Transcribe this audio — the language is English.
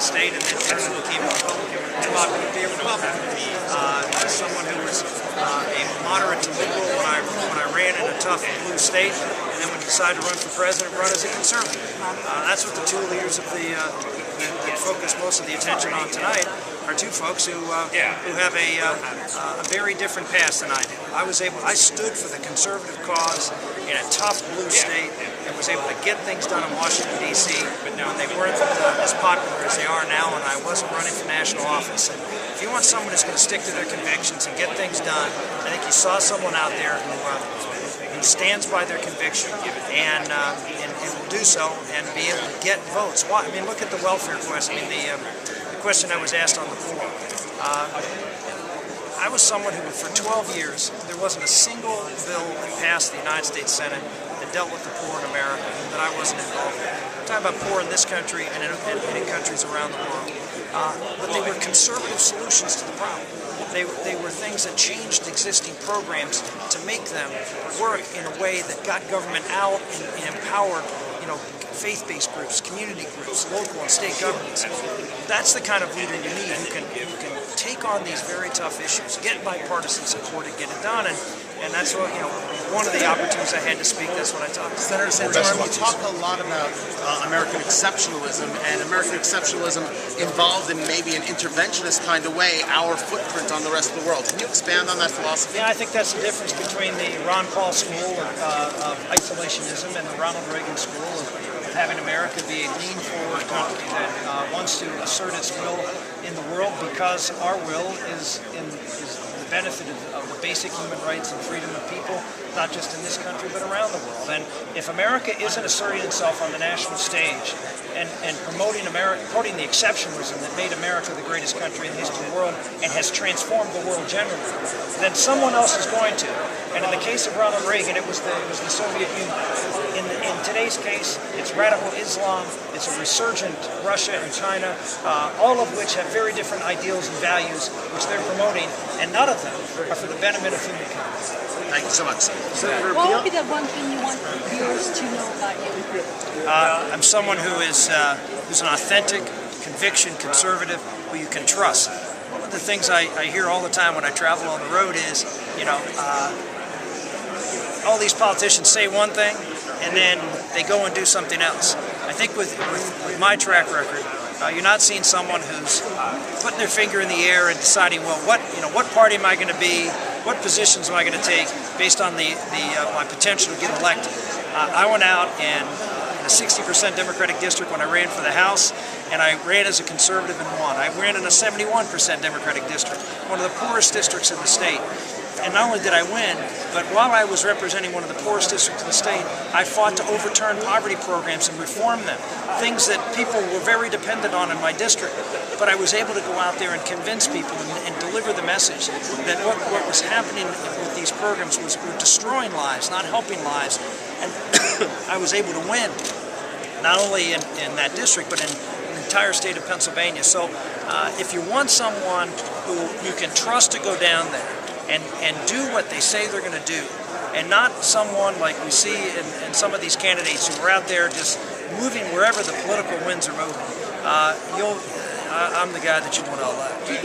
state and then turned and became a Republican, to be a Republican. Someone who was a moderate to liberal when I ran in a tough blue state, and then when he decided to run for president, run as a conservative. That's what the two leaders of that focus most of the attention on tonight are two folks who have a very different past than I did. I stood for the conservative cause in a tough blue state and was able to get things done in Washington, D.C. when they weren't as popular as they are now, and I wasn't running for national office. And if you want someone who's going to stick to their convictions and get things done, I think you saw someone out there who stands by their conviction and will do so and be able to get votes. Why? I mean, look at the welfare question. I mean, the question I was asked on the floor. I was someone who, for 12 years, there wasn't a single bill that passed the United States Senate that dealt with the poor in America that I wasn't involved in. I'm talking about poor in this country and in countries around the world. But they were conservative solutions to the problem. They were things that changed existing programs to make them work in a way that got government out and empowered, faith-based groups, community groups, local and state governments. That's the kind of leader you need who can take on these very tough issues, get bipartisan support, and get it done. And that's what, one of the opportunities I had to speak, that's what I talked about. Senator Santorum, you talk a lot about American exceptionalism, and American exceptionalism involved in maybe an interventionist kind of way our footprint on the rest of the world. Can you expand on that philosophy? Yeah, I think that's the difference between the Ron Paul school of isolationism and the Ronald Reagan school of having America be a lean forward country that wants to assert its will in the world because our will is the benefit of the basic human rights and freedom of people, not just in this country but around the world. And if America isn't asserting itself on the national stage and promoting the exceptionalism that made America the greatest country in the history of the world and has transformed the world generally, then someone else is going to. And in the case of Ronald Reagan, it was the Soviet Union. In today's case, it's radical Islam, it's a resurgent Russia and China, all of which have very different ideals and values which they're promoting, and none of them are for the betterment of humankind. Thank you so much. What would be the one thing you want viewers to know about you? I'm someone who's an authentic, conviction conservative who you can trust. One of the things I hear all the time when I travel on the road is, all these politicians say one thing and then they go and do something else. I think with my track record, you're not seeing someone who's putting their finger in the air and deciding, well, what party am I going to be? What positions am I going to take based on my potential to get elected? I went out in a 60% Democratic district when I ran for the House, and I ran as a conservative and won. I ran in a 71% Democratic district, one of the poorest districts in the state. And not only did I win, but while I was representing one of the poorest districts in the state, I fought to overturn poverty programs and reform them, things that people were very dependent on in my district. But I was able to go out there and convince people and deliver the message that what was happening with these programs was destroying lives, not helping lives. And I was able to win, not only in that district, but in the entire state of Pennsylvania. So if you want someone who you can trust to go down there, and do what they say they're going to do, and not someone like we see in some of these candidates who are out there just moving wherever the political winds are moving. I'm the guy that you'd want to elect.